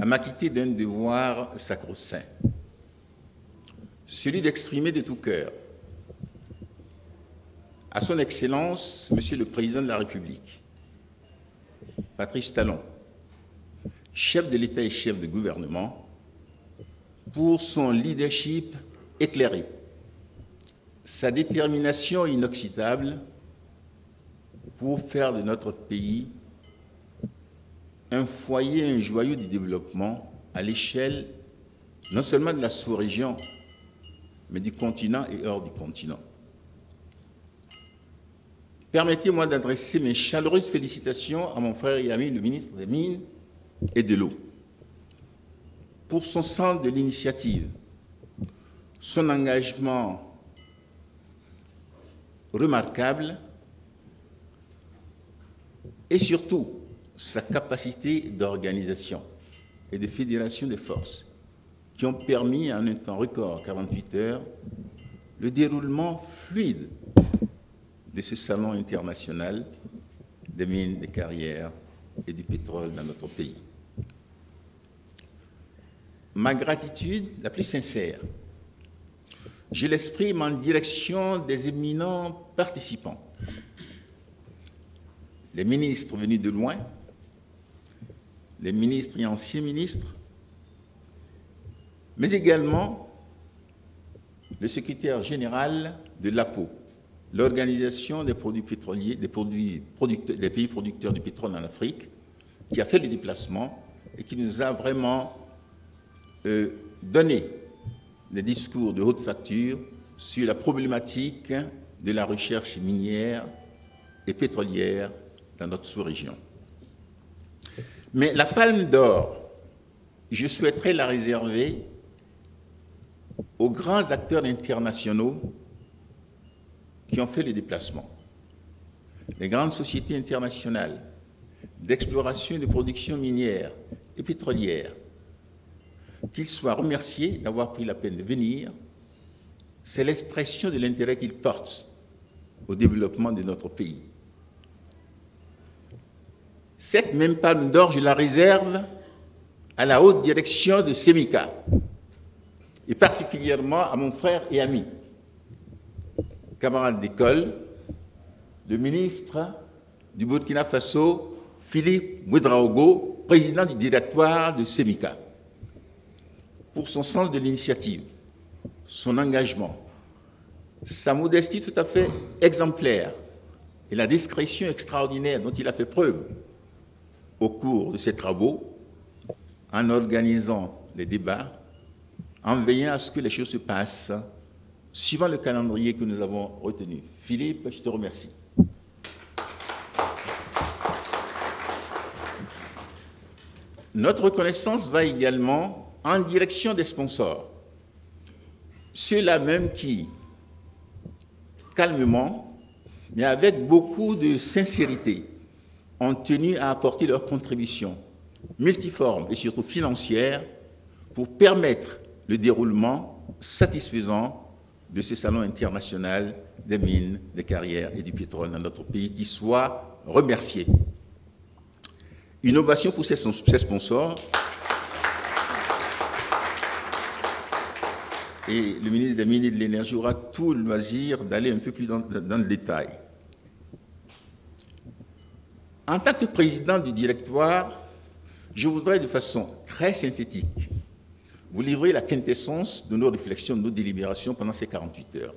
à m'acquitter d'un devoir sacro-saint, celui d'exprimer de tout cœur à son Excellence, Monsieur le Président de la République, Patrice Talon, chef de l'État et chef de gouvernement, pour son leadership éclairé, sa détermination inoxydable pour faire de notre pays un foyer, un joyau de développement à l'échelle non seulement de la sous-région, mais du continent et hors du continent. Permettez-moi d'adresser mes chaleureuses félicitations à mon frère et ami, le ministre des Mines et de l'Eau, pour son sens de l'initiative, son engagement remarquable et surtout sa capacité d'organisation et de fédération des forces qui ont permis en un temps record, 48 heures, le déroulement fluide de ce salon international des mines, des carrières et du pétrole dans notre pays. Ma gratitude la plus sincère, je l'exprime en direction des éminents participants, les ministres venus de loin, les ministres et anciens ministres, mais également le secrétaire général de l'APO, l'Organisation des produits pétroliers, des pays producteurs du pétrole en Afrique, qui a fait le déplacement et qui nous a vraiment donné des discours de haute facture sur la problématique de la recherche minière et pétrolière dans notre sous-région. Mais la palme d'or, je souhaiterais la réserver aux grands acteurs internationaux qui ont fait les déplacements. Les grandes sociétés internationales d'exploration et de production minière et pétrolière, qu'ils soient remerciés d'avoir pris la peine de venir, c'est l'expression de l'intérêt qu'ils portent au développement de notre pays. Cette même palme d'or, je la réserve à la haute direction de SEMICA, et particulièrement à mon frère et ami, camarade d'école, le ministre du Burkina Faso, Philippe Ouédraogo, président du directoire de SEMICA, pour son sens de l'initiative, son engagement, sa modestie tout à fait exemplaire et la discrétion extraordinaire dont il a fait preuve au cours de ses travaux, en organisant les débats, en veillant à ce que les choses se passent suivant le calendrier que nous avons retenu. Philippe, je te remercie. Notre reconnaissance va également en direction des sponsors, ceux-là même qui, calmement, mais avec beaucoup de sincérité, ont tenu à apporter leur contribution multiforme et surtout financière pour permettre le déroulement satisfaisant de ce salon international des mines, des carrières et du pétrole dans notre pays, qui soit remercié. Une ovation pour ces sponsors. Et le ministre des Mines et de l'Énergie aura tout le loisir d'aller un peu plus dans le détail. En tant que président du directoire, je voudrais de façon très synthétique vous livrer la quintessence de nos réflexions, de nos délibérations pendant ces 48 heures.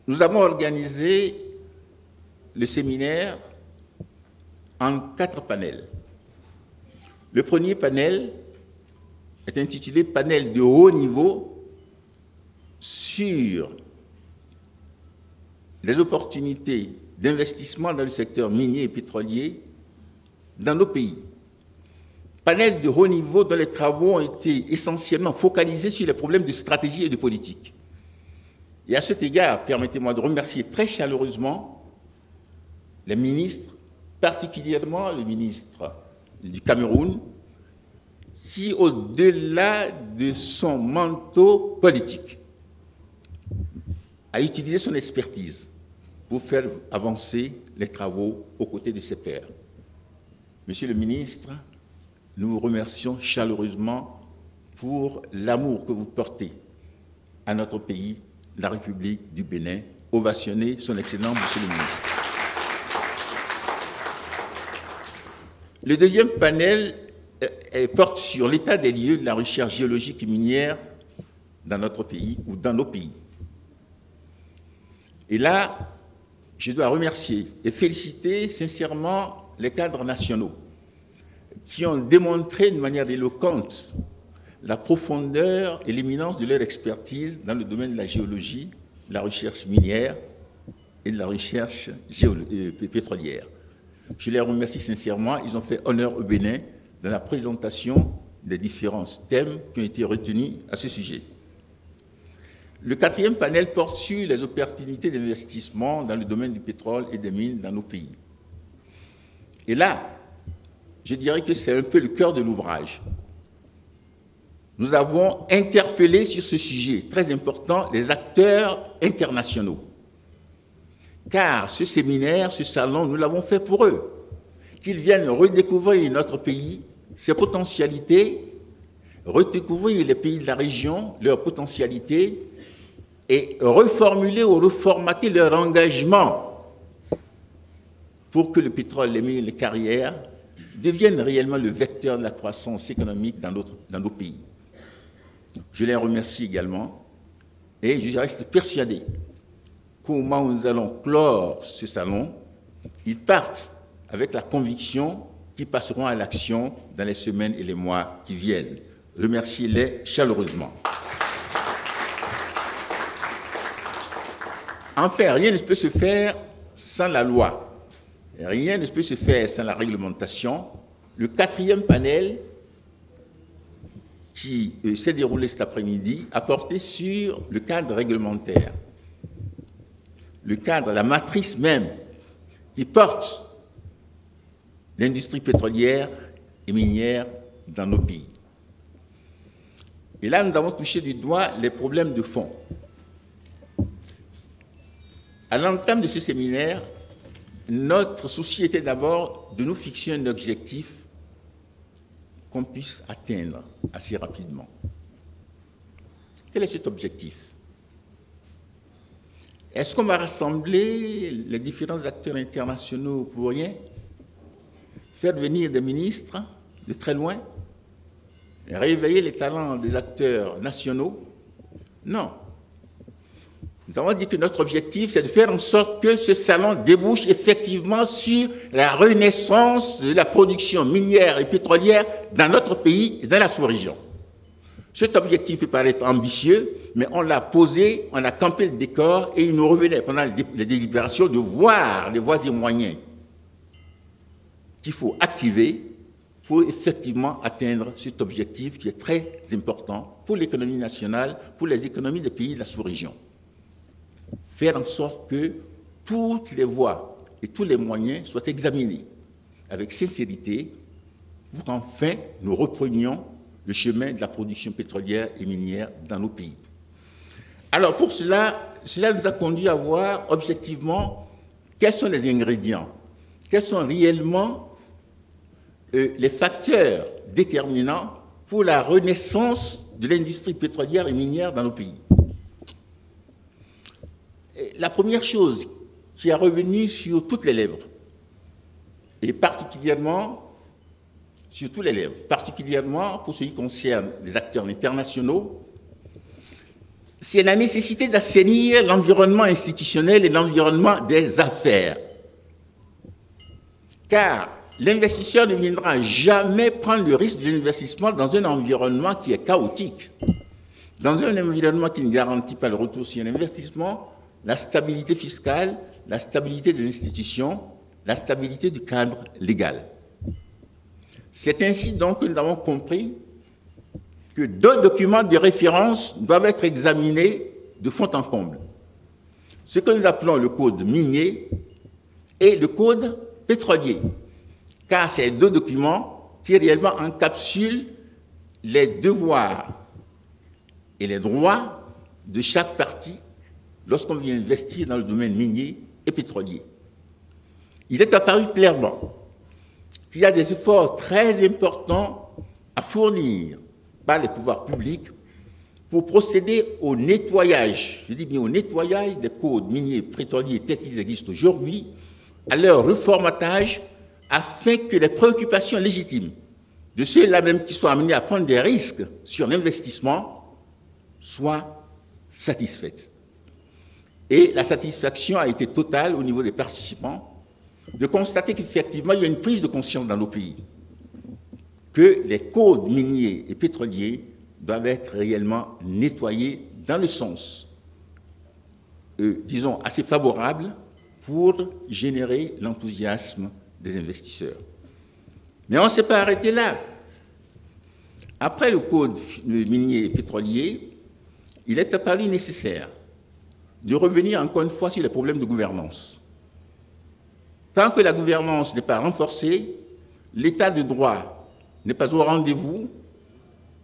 Nous avons organisé le séminaire en 4 panels. Le premier panel est intitulé « Panel de haut niveau sur les opportunités d'investissement dans le secteur minier et pétrolier dans nos pays ». Panel de haut niveau dont les travaux ont été essentiellement focalisés sur les problèmes de stratégie et de politique. Et à cet égard, permettez-moi de remercier très chaleureusement les ministres, particulièrement le ministre du Cameroun, qui, au-delà de son manteau politique, a utilisé son expertise pour faire avancer les travaux aux côtés de ses pairs. Monsieur le ministre, nous vous remercions chaleureusement pour l'amour que vous portez à notre pays, la République du Bénin. Ovationnez son Excellence, Monsieur le ministre. Le deuxième panel porte sur l'état des lieux de la recherche géologique et minière dans notre pays ou dans nos pays. Et là, je dois remercier et féliciter sincèrement les cadres nationaux qui ont démontré de manière éloquente la profondeur et l'éminence de leur expertise dans le domaine de la géologie, de la recherche minière et de la recherche pétrolière. Je les remercie sincèrement. Ils ont fait honneur au Bénin dans la présentation des différents thèmes qui ont été retenus à ce sujet. Le quatrième panel porte sur les opportunités d'investissement dans le domaine du pétrole et des mines dans nos pays. Et là, je dirais que c'est un peu le cœur de l'ouvrage. Nous avons interpellé sur ce sujet très important les acteurs internationaux. Car ce séminaire, ce salon, nous l'avons fait pour eux. Qu'ils viennent redécouvrir notre pays, ses potentialités, redécouvrir les pays de la région, leurs potentialités, et reformuler ou reformater leur engagement pour que le pétrole, les mines, les carrières deviennent réellement le vecteur de la croissance économique dans nos pays. Je les remercie également et je reste persuadé qu'au moment où nous allons clore ce salon, ils partent avec la conviction qu'ils passeront à l'action dans les semaines et les mois qui viennent. Remerciez-les chaleureusement. Enfin, rien ne peut se faire sans la loi. Rien ne peut se faire sans la réglementation. Le quatrième panel qui s'est déroulé cet après-midi a porté sur le cadre réglementaire. Le cadre, la matrice même qui porte l'industrie pétrolière et minière dans nos pays. Et là, nous avons touché du doigt les problèmes de fond. À l'entame de ce séminaire, notre souci était d'abord de nous fixer un objectif qu'on puisse atteindre assez rapidement. Quel est cet objectif? Est-ce qu'on va rassembler les différents acteurs internationaux pour rien? Faire venir des ministres de très loin? Réveiller les talents des acteurs nationaux? Non. Nous avons dit que notre objectif, c'est de faire en sorte que ce salon débouche effectivement sur la renaissance de la production minière et pétrolière dans notre pays et dans la sous-région. Cet objectif peut paraître ambitieux, mais on l'a posé, on a campé le décor et il nous revenait pendant les délibérations de voir les voies et moyens qu'il faut activer pour effectivement atteindre cet objectif qui est très important pour l'économie nationale, pour les économies des pays de la sous-région. Faire en sorte que toutes les voies et tous les moyens soient examinés avec sincérité pour qu'enfin nous reprenions le chemin de la production pétrolière et minière dans nos pays. Alors pour cela nous a conduit à voir objectivement quels sont les ingrédients, quels sont réellement les facteurs déterminants pour la renaissance de l'industrie pétrolière et minière dans nos pays. La première chose qui est revenue sur toutes les lèvres, et particulièrement sur tous les lèvres, particulièrement pour ce qui concerne les acteurs internationaux, c'est la nécessité d'assainir l'environnement institutionnel et l'environnement des affaires. Car l'investisseur ne viendra jamais prendre le risque de l'investissement dans un environnement qui est chaotique. Dans un environnement qui ne garantit pas le retour sur l'investissement, la stabilité fiscale, la stabilité des institutions, la stabilité du cadre légal. C'est ainsi donc que nous avons compris que deux documents de référence doivent être examinés de fond en comble. Ce que nous appelons le code minier et le code pétrolier, car c'est deux documents qui réellement encapsulent les devoirs et les droits de chaque partie lorsqu'on vient investir dans le domaine minier et pétrolier. Il est apparu clairement qu'il y a des efforts très importants à fournir par les pouvoirs publics pour procéder au nettoyage, je dis bien au nettoyage des codes miniers pétroliers tels qu'ils existent aujourd'hui, à leur reformatage, afin que les préoccupations légitimes de ceux-là même qui sont amenés à prendre des risques sur l'investissement soient satisfaites. Et la satisfaction a été totale au niveau des participants de constater qu'effectivement, il y a une prise de conscience dans nos pays que les codes miniers et pétroliers doivent être réellement nettoyés dans le sens, disons, assez favorable pour générer l'enthousiasme des investisseurs. Mais on ne s'est pas arrêté là. Après le code minier et pétrolier, il est apparu nécessaire de revenir encore une fois sur les problèmes de gouvernance. Tant que la gouvernance n'est pas renforcée, l'état de droit n'est pas au rendez-vous,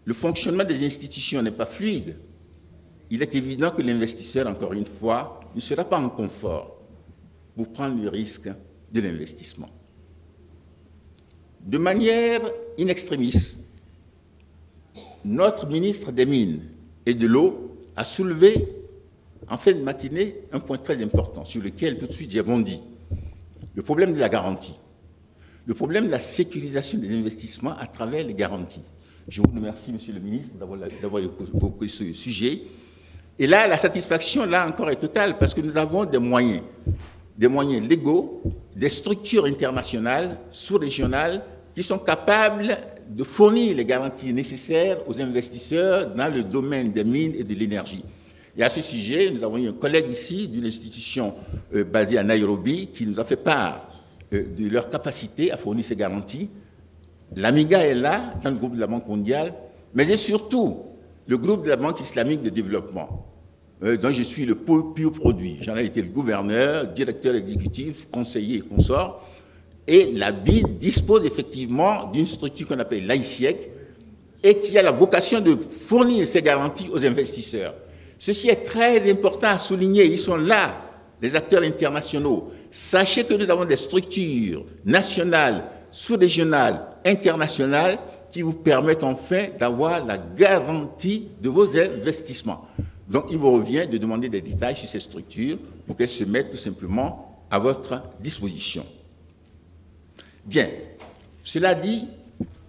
le fonctionnement des institutions n'est pas fluide, il est évident que l'investisseur, encore une fois, ne sera pas en confort pour prendre le risque de l'investissement. De manière in extremis, notre ministre des Mines et de l'Eau a soulevé en fin de matinée un point très important sur lequel tout de suite j'ai bondi. Le problème de la garantie, le problème de la sécurisation des investissements à travers les garanties. Je vous remercie, Monsieur le ministre, d'avoir évoqué ce sujet. Et là, la satisfaction, là encore, est totale parce que nous avons des moyens légaux, des structures internationales, sous-régionales, qui sont capables de fournir les garanties nécessaires aux investisseurs dans le domaine des mines et de l'énergie. Et à ce sujet, nous avons eu un collègue ici d'une institution basée à Nairobi qui nous a fait part de leur capacité à fournir ces garanties. L'AMIGA est là, dans le groupe de la Banque mondiale, mais surtout le groupe de la Banque islamique de développement, dont je suis le pur produit. J'en ai été le gouverneur, directeur exécutif, conseiller et consort. Et la BID dispose effectivement d'une structure qu'on appelle l'AICIEC et qui a la vocation de fournir ces garanties aux investisseurs. Ceci est très important à souligner. Ils sont là, les acteurs internationaux. Sachez que nous avons des structures nationales, sous-régionales, internationales qui vous permettent enfin d'avoir la garantie de vos investissements. Donc, il vous revient de demander des détails sur ces structures pour qu'elles se mettent tout simplement à votre disposition. Bien, cela dit,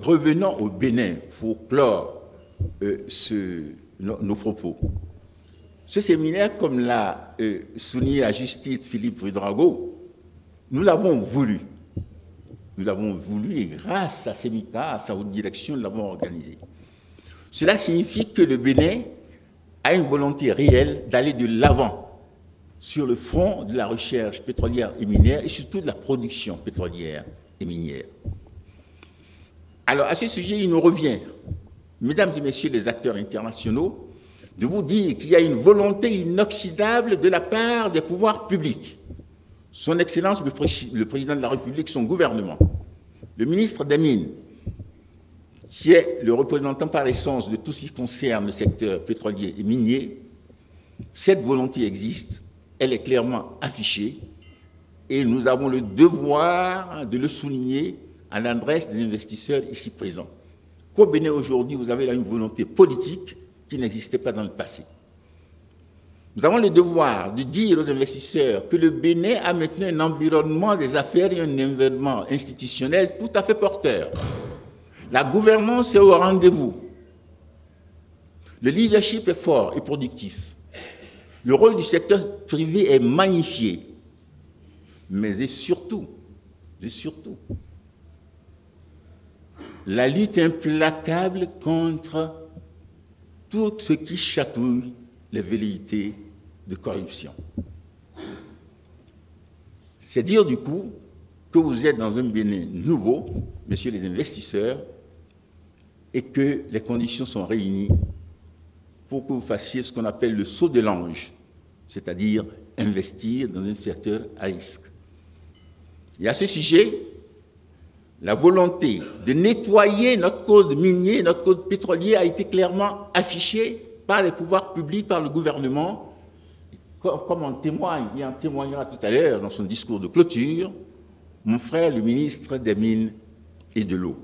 revenons au Bénin pour clore nos propos. Ce séminaire, comme l'a souligné à juste titre Philippe Ouédraogo, nous l'avons voulu. Nous l'avons voulu et grâce à Semika, à sa haute direction, nous l'avons organisé. Cela signifie que le Bénin a une volonté réelle d'aller de l'avant sur le front de la recherche pétrolière et minière et surtout de la production pétrolière et minière. Alors, à ce sujet, il nous revient, mesdames et messieurs les acteurs internationaux, de vous dire qu'il y a une volonté inoxydable de la part des pouvoirs publics. Son Excellence, le Président de la République, son gouvernement, le ministre des Mines, qui est le représentant par essence de tout ce qui concerne le secteur pétrolier et minier, cette volonté existe, elle est clairement affichée, et nous avons le devoir de le souligner à l'adresse des investisseurs ici présents. Qu'au Bénin aujourd'hui, vous avez là une volonté politique qui n'existait pas dans le passé. Nous avons le devoir de dire aux investisseurs que le Bénin a maintenant un environnement des affaires et un environnement institutionnel tout à fait porteur. La gouvernance est au rendez-vous. Le leadership est fort et productif. Le rôle du secteur privé est magnifié. Mais surtout, la lutte implacable contre tout ce qui chatouille les velléités de corruption. C'est dire du coup que vous êtes dans un Bénin nouveau, messieurs les investisseurs, et que les conditions sont réunies pour que vous fassiez ce qu'on appelle le saut de l'ange, c'est-à-dire investir dans un secteur à risque. Et à ce sujet, la volonté de nettoyer notre code minier, notre code pétrolier a été clairement affichée par les pouvoirs publics, par le gouvernement, comme en témoigne, et en témoignera tout à l'heure dans son discours de clôture, mon frère le ministre des Mines et de l'Eau.